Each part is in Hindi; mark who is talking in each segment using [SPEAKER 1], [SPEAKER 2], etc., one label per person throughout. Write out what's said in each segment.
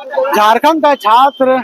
[SPEAKER 1] झारखंड का छात्र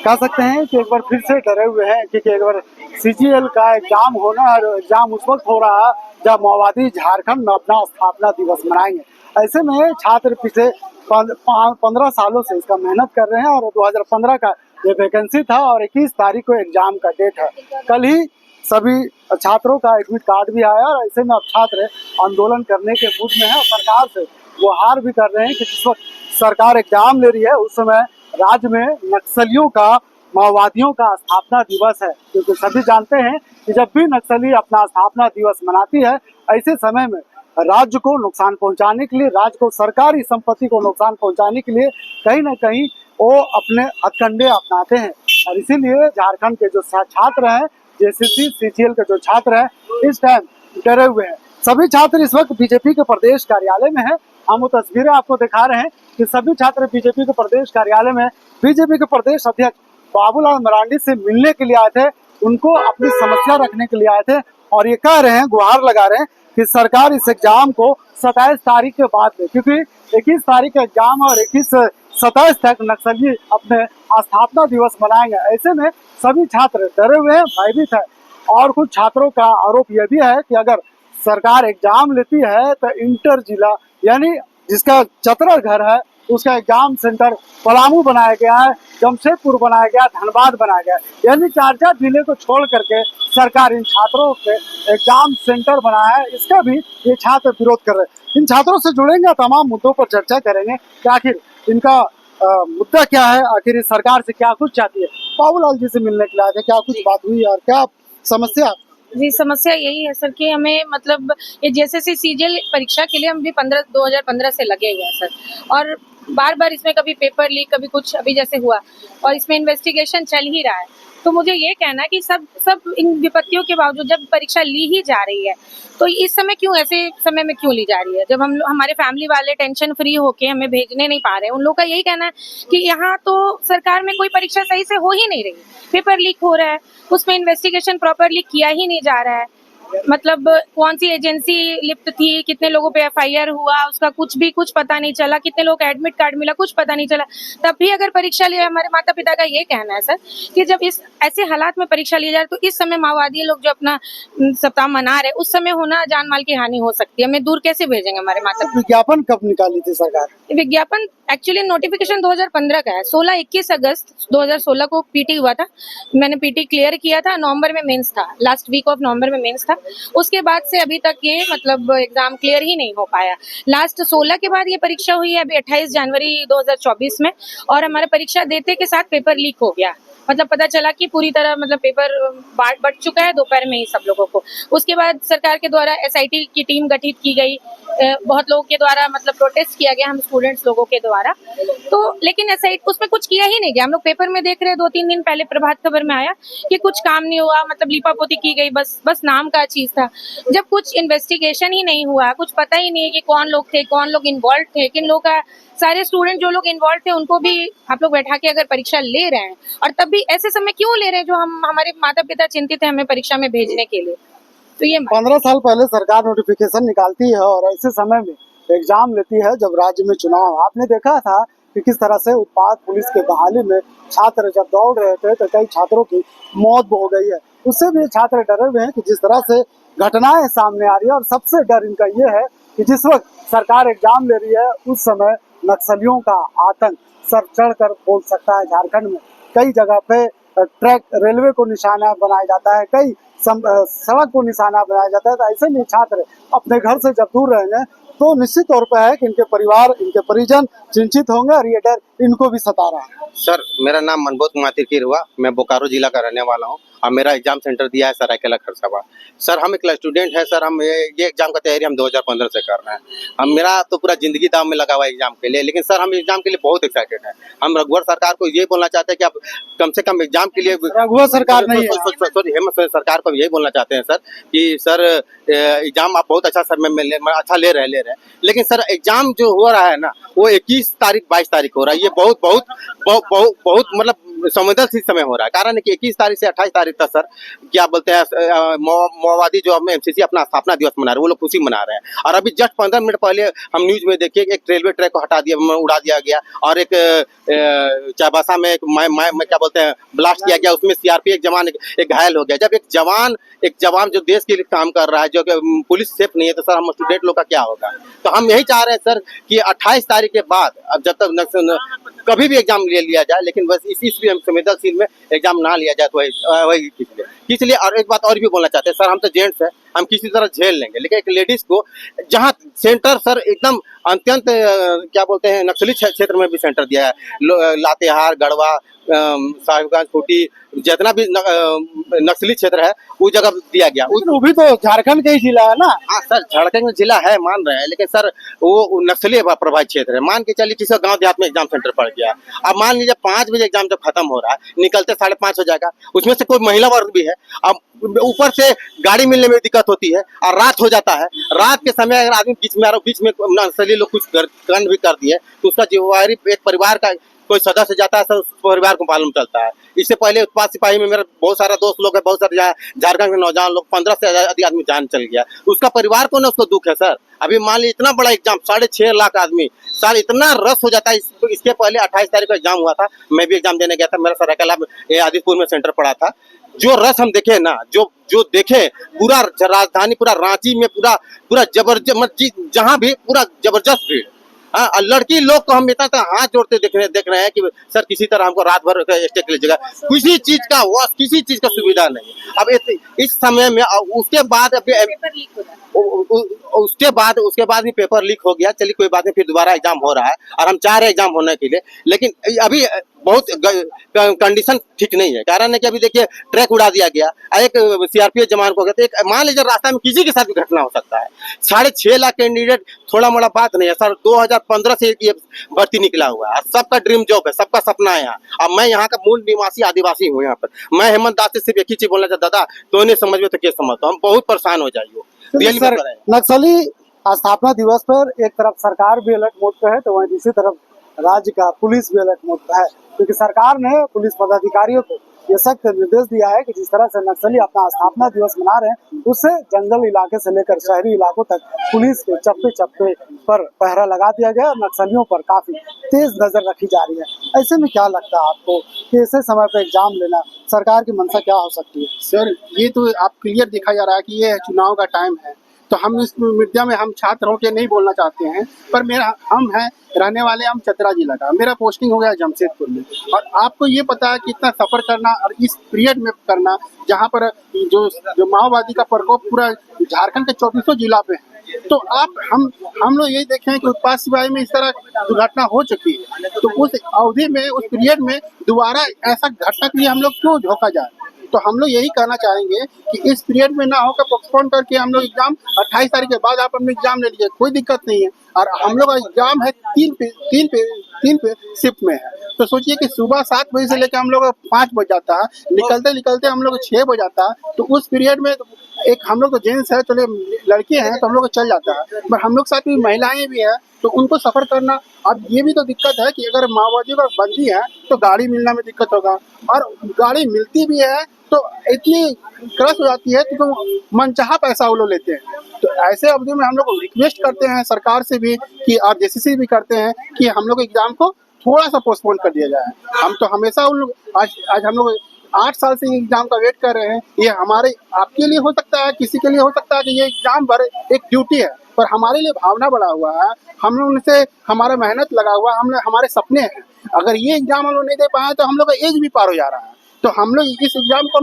[SPEAKER 1] कह सकते हैं कि एक बार फिर से डरे हुए हैं, क्योंकि एक बार सीजीएल का एग्जाम होना और एग्जाम उस वक्त हो रहा है जब माओवादी झारखंड में अपना स्थापना दिवस मनाएंगे। ऐसे में छात्र पिछले 15 सालों से इसका मेहनत कर रहे हैं और 2015 का ये वैकेंसी था और 21 तारीख को एग्जाम का डेट है। कल ही सभी छात्रों का एडमिट कार्ड भी आया और ऐसे में अब छात्र आंदोलन करने के मूड में है और सरकार से गुहार भी कर रहे हैं कि जिस वक्त सरकार एग्जाम ले रही है उस समय राज्य में नक्सलियों का, माओवादियों का स्थापना दिवस है। क्योंकि सभी जानते हैं कि जब भी नक्सली अपना स्थापना दिवस मनाती है, ऐसे समय में राज्य को नुकसान पहुंचाने के लिए, राज्य को, सरकारी संपत्ति को नुकसान पहुंचाने के लिए कहीं ना कहीं वो अपने हथकंडे अपनाते हैं। और इसीलिए झारखंड के जो छात्र हैं, जेसीसी सीजीएल के जो छात्र हैं, इस टाइम डरे हुए हैं। सभी छात्र इस वक्त बीजेपी के प्रदेश कार्यालय में हैं। हम वो तस्वीरें आपको दिखा रहे हैं कि सभी छात्र बीजेपी के प्रदेश कार्यालय में बीजेपी के प्रदेश अध्यक्ष बाबूलाल मरांडी से मिलने के लिए आए थे, उनको अपनी समस्या रखने के लिए आए थे और ये कह रहे हैं, गुहार लगा रहे हैं कि सरकार इस एग्जाम को 27 तारीख के बाद में, क्योंकि 21 तारीख का एग्जाम और 27 तक नक्सली अपने स्थापना दिवस मनाएंगे। ऐसे में सभी छात्र डरे हुए हैं, भयभीत है। और कुछ छात्रों का आरोप यह भी है कि अगर सरकार एग्जाम लेती है तो इंटर जिला, यानी जिसका चतरा घर है, उसका एग्जाम सेंटर पलामू बनाया गया है, जमशेदपुर बनाया गया, धनबाद बनाया गया, यानी 4 जिले को छोड़ करके सरकार इन छात्रों के एग्जाम सेंटर बनाया है। इसका भी ये छात्र विरोध कर रहे हैं। इन छात्रों से जुड़ेंगे, तमाम मुद्दों पर चर्चा करेंगे कि आखिर इनका मुद्दा क्या है, आखिर इस सरकार से क्या कुछ चाहती है। बाबूलाल जी से मिलने के लिए आए थे, क्या कुछ बात हुई और क्या समस्या?
[SPEAKER 2] जी, समस्या यही है सर कि हमें मतलब ये जेएसएससी सीजीएल परीक्षा के लिए हम भी 2015 से लगे हुए हैं सर, और बार बार इसमें कभी पेपर लीक, कभी कुछ अभी जैसे हुआ, और इसमें इन्वेस्टिगेशन चल ही रहा है। तो मुझे ये कहना है कि सब इन विपत्तियों के बावजूद जब परीक्षा ली ही जा रही है, तो इस समय क्यों, ऐसे समय में क्यों ली जा रही है, जब हमारे फैमिली वाले टेंशन फ्री होके हमें भेजने नहीं पा रहे हैं। उन लोग का यही कहना है कि यहाँ तो सरकार में कोई परीक्षा सही से हो ही नहीं रही, पेपर लीक हो रहा है, उसमें इन्वेस्टिगेशन प्रॉपरली किया ही नहीं जा रहा है। मतलब कौन सी एजेंसी लिप्त थी, कितने लोगों पे एफआईआर हुआ, उसका कुछ पता नहीं चला, कितने लोग एडमिट कार्ड मिला, कुछ पता नहीं चला। तब भी अगर परीक्षा लिया, हमारे माता पिता का ये कहना है सर कि जब इस ऐसे हालात में परीक्षा ली जाए तो इस समय माओवादी लोग जो अपना सप्ताह मना रहे, उस समय होना जान माल की हानि हो सकती है। हमें दूर कैसे भेजेंगे हमारे माता पिता?
[SPEAKER 1] विज्ञापन कब निकाली थी सरकार?
[SPEAKER 2] विज्ञापन एक्चुअली नोटिफिकेशन 2015 का है। 21 अगस्त 2016 को पीटी हुआ था, मैंने पीटी क्लियर किया था, नवंबर में मेंस था, लास्ट वीक ऑफ नवंबर में मेंस था। उसके बाद से अभी तक ये मतलब एग्जाम क्लियर ही नहीं हो पाया। लास्ट 16 के बाद ये परीक्षा हुई है, अभी 28 जनवरी 2024 में, और हमारा परीक्षा देते के साथ पेपर लीक हो गया। मतलब पता चला कि पूरी तरह मतलब पेपर बट चुका है दोपहर में ही सब लोगों को। उसके बाद सरकार के द्वारा एसआईटी की टीम गठित की गई, बहुत लोगों के द्वारा मतलब प्रोटेस्ट किया गया, हम स्टूडेंट्स लोगों के द्वारा। तो लेकिन एसआईटी उसमें कुछ किया ही नहीं गया। हम लोग पेपर में देख रहे 2-3 दिन पहले प्रभात खबर में आया कि कुछ काम नहीं हुआ, मतलब लीपापोती की गई, बस नाम का चीज था। जब कुछ इन्वेस्टिगेशन ही नहीं हुआ, कुछ पता ही नहीं है कि कौन लोग थे, कौन लोग इन्वॉल्व थे, किन लोग का, सारे स्टूडेंट जो लोग इन्वॉल्व थे उनको भी आप लोग बैठा के अगर परीक्षा ले रहे हैं, और तब भी ऐसे समय क्यों ले रहे हैं जो हमारे माता पिता चिंतित है हमें परीक्षा में भेजने के लिए। तो ये
[SPEAKER 1] 15 साल पहले सरकार नोटिफिकेशन निकालती है और ऐसे समय में एग्जाम लेती है जब राज्य में चुनाव। आपने देखा था कि किस तरह से उत्पाद पुलिस के बहाली में छात्र जब दौड़ रहे थे तो कई छात्रों की मौत हो गई है। उससे भी छात्र डरे हुए हैं कि जिस तरह से घटनाएं सामने आ रही है, और सबसे डर इनका ये है कि जिस वक्त सरकार एग्जाम ले रही है उस समय नक्सलियों का आतंक सर चढ़ कर बोल सकता है। झारखंड में कई जगह पे ट्रैक, रेलवे को निशाना बनाया जाता है, कई सड़क को निशाना बनाया जाता है। तो ऐसे में छात्र अपने घर से जब दूर रहेंगे तो निश्चित तौर पर है कि इनके परिवार, इनके परिजन चिंतित होंगे और ये डर इनको भी सता रहा है।
[SPEAKER 3] सर, मेरा नाम मनबोध कुमार तिरकीर हुआ, मैं बोकारो जिला का रहने वाला हूँ और मेरा एग्जाम सेंटर दिया है सरायकेला खरसावां। सर, हम एक स्टूडेंट है सर, हम ये एग्जाम का तैयारी हम 2015 से कर रहे हैं। हम मेरा तो पूरा जिंदगी दाव में लगा हुआ है एग्जाम के लिए, लेकिन सर हम एग्जाम के लिए बहुत एक्साइटेड है। हम रघुवर सरकार को ये बोलना चाहते हैं कि आप कम से कम एग्जाम के लिए,
[SPEAKER 1] रघुवर सरकार नहीं है,
[SPEAKER 3] हेमंत सरकार को यही बोलना चाहते हैं सर कि सर एग्जाम आप बहुत अच्छा सर में अच्छा ले रहे हैं, लेकिन सर एग्जाम जो हो रहा है ना वो 21 तारीख 22 तारीख हो रहा है। ये बहुत मतलब संवेदनशील समय हो रहा है। कारण है कि 21 तारीख से 28 तारीख तारीख था सर, क्या बोलते हैं माओवादी जो हमें एमसीसी अपना स्थापना दिवस मना रहे हैं, वो लोग खुशी मना रहे हैं। और अभी जस्ट 15 मिनट पहले हम न्यूज में देखिए एक रेलवे ट्रैक को हटा दिया, उड़ा दिया गया, और एक चाईबासा में एक क्या बोलते हैं ब्लास्ट किया गया, उसमें सीआरपीएफ जवान एक घायल हो गया। जब एक जवान जो देश के लिए काम कर रहा है, जो कि पुलिस सेफ नहीं है, तो सर हम स्टूडेंट लोग का क्या होगा। तो हम यही चाह रहे हैं सर कि 28 तारीख के बाद, अब जब तक कभी भी एग्जाम ले लिया जाए, लेकिन बस इसी संवेदनशील में एग्जाम ना लिया जाए, तो वही इसलिए। और एक बात और भी बोलना चाहते हैं सर, हम तो जेंट्स हैं, हम किसी तरह झेल लेंगे, लेकिन एक लेडीज को जहाँ सेंटर सर एकदम अत्यंत क्या बोलते हैं नक्सली क्षेत्र में भी सेंटर दिया है, लातेहार, गढ़वा, साहिबगंज, खूंटी, जितना भी नक्सली क्षेत्र है उस जगह दिया गया।
[SPEAKER 1] वो भी तो झारखंड का ही जिला है ना।
[SPEAKER 3] हाँ सर, झारखंड में जिला है, मान रहे हैं, लेकिन सर वो नक्सली प्रभावित क्षेत्र है। मान के चलिए किसी गांव देहात में एग्जाम सेंटर पड़ गया, अब मान लीजिए 5 बजे एग्जाम जब खत्म हो रहा है, निकलते 5:30 हो जाएगा, उसमें से कोई महिला वर्ग भी है, अब ऊपर से गाड़ी मिलने में दिक्कत होती है, और रात हो जाता है। रात के समय अगर आदमी बीच में नक्सली लोग कुछ कांड भी कर दिए, तो उसका जिम्मेवारी एक परिवार का कोई सदस्य जाता है, उस परिवार को मालूम चलता है। इससे पहले उत्पाद सिपाही में मेरा बहुत सारा दोस्त लोग है, बहुत सारे झारखंड के नौजवान लोग, 15 से अधिक आदमी जान चल गया, उसका परिवार को ना उसको दुख है सर। अभी मान लीजिए इतना बड़ा एग्जाम, 6.5 लाख आदमी, सर इतना रस हो जाता है। इसके पहले 28 तारीख को एग्जाम हुआ था, मैं भी एग्जाम देने गया था, मेरा सरायकेला आदिपुर में सेंटर पड़ा था। जो रस हम देखे ना, जो देखे, पूरा राजधानी, पूरा रांची में पूरा जबरदस्त, जहाँ भी पूरा जबरदस्त भीड़। हाँ, लड़की लोग को हम इतना हाथ जोड़ते देख रहे हैं कि सर किसी तरह हमको रात भर स्टे के लीजिएगा, किसी चीज का सुविधा नहीं। अब इस समय में उसके बाद उसके बाद भी पेपर लीक हो गया, चलिए कोई बात नहीं, फिर दोबारा एग्जाम हो रहा है, और हम चाह रहे हैं एग्जाम होने के लिए, लेकिन अभी बहुत कंडीशन ठीक नहीं है। कारण है कि अभी देखिए ट्रैक उड़ा दिया गया, एक सीआरपीएफ जवान को गया, तो एक मान लीजिए रास्ता में किसी के साथ भी घटना हो सकता है। 6.5 लाख कैंडिडेट थोड़ा मोड़ा बात नहीं है सर, 2015 से ये भर्ती निकला हुआ है, सबका ड्रीम जॉब है, सबका सपना है यहाँ। अब मैं यहाँ का मूल निवासी आदिवासी हूँ यहाँ पर, मैं हेमंत दास से सिर्फ एक ही चीज बोलना चाहता था, तो नहीं समझ में तो क्या समझ, हम बहुत परेशान हो जाइए।
[SPEAKER 1] सर, नक्सली स्थापना दिवस पर एक तरफ सरकार भी अलर्ट मोड पे है, तो वहीं दूसरी तरफ राज्य का पुलिस भी अलर्ट मोड पे है, क्योंकि सरकार ने पुलिस पदाधिकारियों को ये सख्त निर्देश दिया है कि जिस तरह से नक्सली अपना स्थापना दिवस मना रहे हैं, उससे जंगल इलाके से लेकर शहरी इलाकों तक पुलिस के चप्पे पर पहरा लगा दिया गया, नक्सलियों पर काफी तेज नजर रखी जा रही है। ऐसे में क्या लगता है आपको कि ऐसे समय पर एग्जाम लेना सरकार की मंशा क्या हो सकती है?
[SPEAKER 4] सर, ये तो आप क्लियर देखा जा रहा है कि ये चुनाव का टाइम है, तो हम इस मीडिया में हम छात्रों के नहीं बोलना चाहते हैं, पर हम हैं रहने वाले, हम चतरा जिला का, मेरा पोस्टिंग हो गया जमशेदपुर में, और आपको ये पता है कितना सफ़र करना और इस पीरियड में करना, जहाँ पर जो माओवादी का प्रकोप पूरा झारखंड के 24 जिला पे है। तो हम लोग यही देखें कि उत्पाद सिपाही में इस तरह दुर्घटना हो चुकी है, तो उस अवधि में, उस पीरियड में दोबारा ऐसा घटना के लिए हम लोग क्यों झोंका जाए। तो हम लोग यही कहना चाहेंगे कि इस पीरियड में ना होकर पोस्टपोन करके हम लोग एग्जाम 28 तारीख के बाद आप अपने एग्जाम ले लीजिए, कोई दिक्कत नहीं है। और हम लोग का एग्जाम है 3 पे शिफ्ट में है, तो सोचिए कि सुबह 7 बजे से लेकर हम लोग 5 बज जाता है, निकलते हम लोग 6 बज जाता है। तो उस पीरियड में एक हम लोग तो जेंट्स है, चले लड़के हैं तो हम लोग को चल जाता है, पर हम लोग साथ में महिलाएं भी है, तो उनको सफर करना। अब ये भी तो दिक्कत है कि अगर माओवादियों का बंदी है तो गाड़ी मिलना में दिक्कत होगा, और गाड़ी मिलती भी है तो इतनी क्रश हो जाती है तो मनचाहा पैसा वो लोग लेते हैं। तो ऐसे अवधि में हम लोग रिक्वेस्ट करते हैं सरकार से भी कि, और जेसीसी भी करते हैं कि हम लोग एग्जाम को थोड़ा सा पोस्टपोन कर दिया जाए। हम तो हमेशा उन लोग आज हम लोग 8 साल से एग्जाम का वेट कर रहे हैं। ये हमारे आपके लिए हो सकता है, किसी के लिए हो सकता है कि ये एग्जाम भर एक ड्यूटी है, पर हमारे लिए भावना बढ़ा हुआ है, हम लोग उनसे हमारा मेहनत लगा हुआ, हमारे सपने हैं। अगर ये एग्जाम हम लोग नहीं दे पाए तो हम लोग का एज भी पार हो जा रहा है। तो हम लोग इस एग्जाम को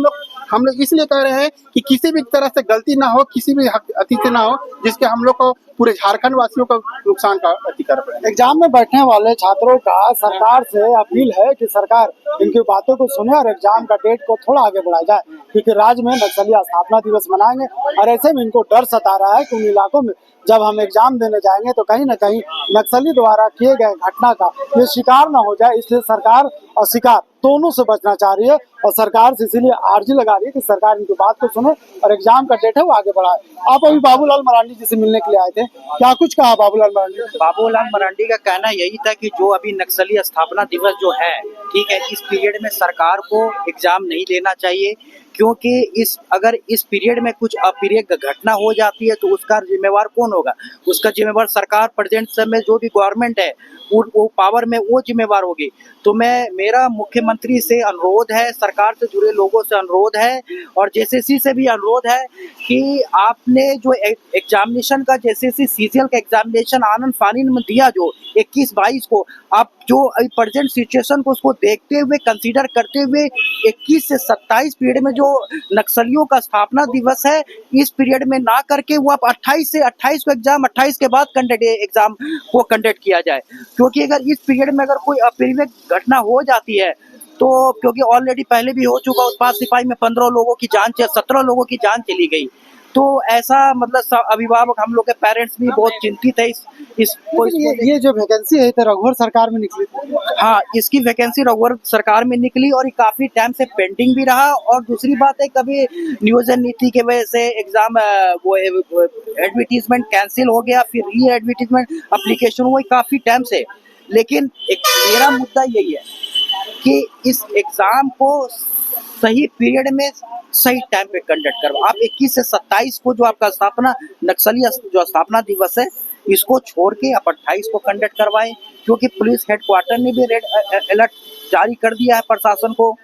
[SPEAKER 4] हम लोग इसलिए कह रहे हैं कि किसी भी तरह से गलती ना हो, किसी भी अतिथि ना हो, जिसके हम लोग को पूरे झारखंड वासियों को नुकसान का अधिकार पड़े।
[SPEAKER 1] एग्जाम में बैठने वाले छात्रों का सरकार से अपील है कि सरकार इनकी बातों को सुने और एग्जाम का डेट को थोड़ा आगे बढ़ाया जाए, क्योंकि राज्य में नक्सली स्थापना दिवस मनाएंगे, और ऐसे में इनको डर सता रहा है कि उन इलाकों में जब हम एग्जाम देने जाएंगे तो कहीं न कहीं नक्सली द्वारा किए गए घटना का ये शिकार न हो जाए। इसलिए सरकार और शिकार दोनों से बचना चाह रही है, और सरकार से इसीलिए आर्जी लगा रही है कि सरकार इनकी बात को सुने और एग्जाम का डेट है वो आगे बढ़ाए। आप अभी बाबूलाल मरांडी जी से मिलने के लिए आए थे, क्या कुछ कहा बाबूलाल मरांडी?
[SPEAKER 5] बाबूलाल मरांडी का कहना यही था कि जो अभी नक्सली स्थापना दिवस जो है, ठीक है, इस पीरियड में सरकार को एग्जाम नहीं लेना चाहिए, क्योंकि अगर इस पीरियड में कुछ अप्रिय घटना हो जाती है तो उसका जिम्मेवार कौन होगा? उसका जिम्मेवार सरकार, प्रेजेंट समय जो भी गवर्नमेंट है वो पावर में वो जिम्मेवार होगी। तो मेरा मुख्यमंत्री से अनुरोध है, सरकार से जुड़े लोगों से अनुरोध है और जेसीसी से भी अनुरोध है कि आपने जो एग्जामिनेशन का जेसीसी सीजीएल का एग्जामिनेशन आनंद फानी में दिया जो 21-22 को, आप जो प्रेजेंट सिचुएशन को उसको देखते हुए, कंसीडर करते हुए 21 से 27 पीरियड में जो नक्सलियों का स्थापना दिवस है, इस पीरियड में ना करके वो आप 28 से 28 को एग्जाम, 28 के बाद एग्जाम को कंडक्ट किया जाए। क्योंकि अगर इस पीरियड में अगर कोई अप्रिय घटना हो जाती है तो, क्योंकि ऑलरेडी पहले भी हो चुका, उत्पाद सिपाही में 15 लोगों की जान, 17 लोगों की जान चली गई। तो ऐसा मतलब अभिभावक, हम लोग के पेरेंट्स भी बहुत चिंतित है
[SPEAKER 1] ये जो वैकेंसी है तो रघुवर सरकार में निकली थी।
[SPEAKER 5] हाँ, इसकी वैकेंसी रघुवर सरकार में निकली और ये काफी टाइम से पेंडिंग भी रहा। और दूसरी बात है, कभी नियोजन नीति के वजह से एग्जाम वो एडवर्टीजमेंट कैंसिल हो गया, फिर री एडवर्टीजमेंट एप्लीकेशन हुई काफी टाइम से। लेकिन मेरा मुद्दा यही है कि इस एग्जाम को सही पीरियड में सही टाइम पे कंडक्ट करो। आप 21 से 27 को जो आपका स्थापना नक्सली जो स्थापना दिवस है, इसको छोड़ के आप 28 को कंडक्ट करवाएं, क्योंकि पुलिस हेडक्वार्टर ने भी रेड अलर्ट जारी कर दिया है प्रशासन को।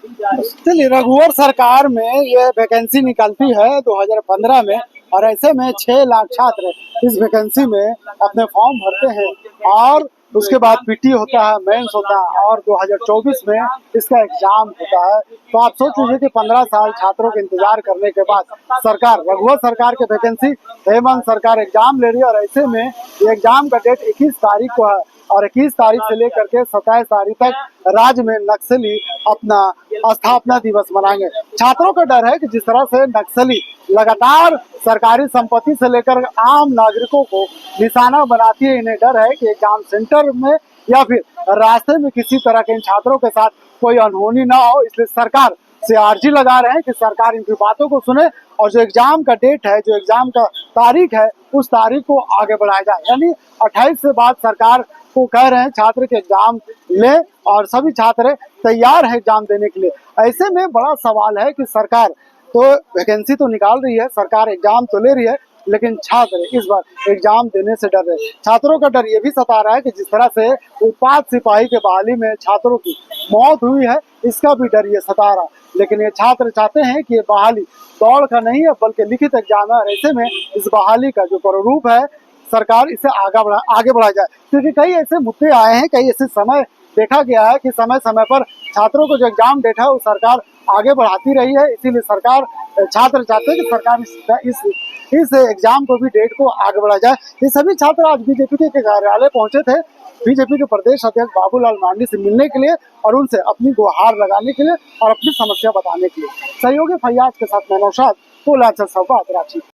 [SPEAKER 1] चलिए, रघुवर सरकार में ये वैकेंसी निकलती है 2015 में और ऐसे में 6 लाख छात्र इस वैकेंसी में अपने फॉर्म भरते हैं और उसके बाद पीटी होता है, मेंस होता है और 2024 में इसका एग्जाम होता है। तो आप सोच लीजिए कि 15 साल छात्रों के इंतजार करने के बाद सरकार, रघुवर सरकार की वैकेंसी हेमंत सरकार एग्जाम ले रही है और ऐसे में ये एग्जाम का डेट 21 तारीख को है और 21 तारीख से लेकर के 27 तारीख तक राज्य में नक्सली अपना स्थापना दिवस मनाएंगे। छात्रों का डर है कि जिस तरह से नक्सली लगातार सरकारी संपत्ति से लेकर आम नागरिकों को निशाना बनाती है, इन्हें डर है कि एग्जाम सेंटर में या फिर रास्ते में किसी तरह के इन छात्रों के साथ कोई अनहोनी ना हो, इसलिए सरकार से अर्जी लगा रहे हैं कि सरकार इनकी बातों को सुने और जो एग्जाम का डेट है, जो एग्जाम का तारीख है, उस तारीख को आगे बढ़ाया जाए। यानी 28 से बाद सरकार को कह रहे हैं छात्र के एग्जाम लें और सभी छात्र तैयार है एग्जाम देने के लिए। ऐसे में बड़ा सवाल है कि सरकार तो वैकेंसी तो निकाल रही है, सरकार एग्जाम तो ले रही है, लेकिन छात्र इस बार एग्जाम देने से डर रहे। छात्रों का डर ये भी सता रहा है कि जिस तरह से उत्पाद सिपाही के बहाली में छात्रों की मौत हुई है, इसका भी डर ये सता रहा। लेकिन ये छात्र चाहते हैं कि ये बहाली दौड़ का नहीं है बल्कि लिखित एग्जाम है और ऐसे में इस बहाली का जो प्रारूप है, सरकार इसे आगे बढ़ाया जाए। क्योंकि कई ऐसे मुद्दे आए हैं, कई ऐसे समय देखा गया है कि समय समय पर छात्रों को जो एग्जाम डेट है वो सरकार आगे बढ़ाती रही है। इसीलिए सरकार, छात्र चाहते हैं कि सरकार इस एग्जाम को भी डेट को आगे बढ़ाया जाए। ये सभी छात्र आज बीजेपी के कार्यालय पहुंचे थे, बीजेपी के प्रदेश अध्यक्ष बाबूलाल मांडी से मिलने के लिए और उनसे अपनी गुहार लगाने के लिए और अपनी समस्या बताने के लिए। सहयोगी फैयाज के साथ मैं नौशाद, पोलाचल संवाद, रांची।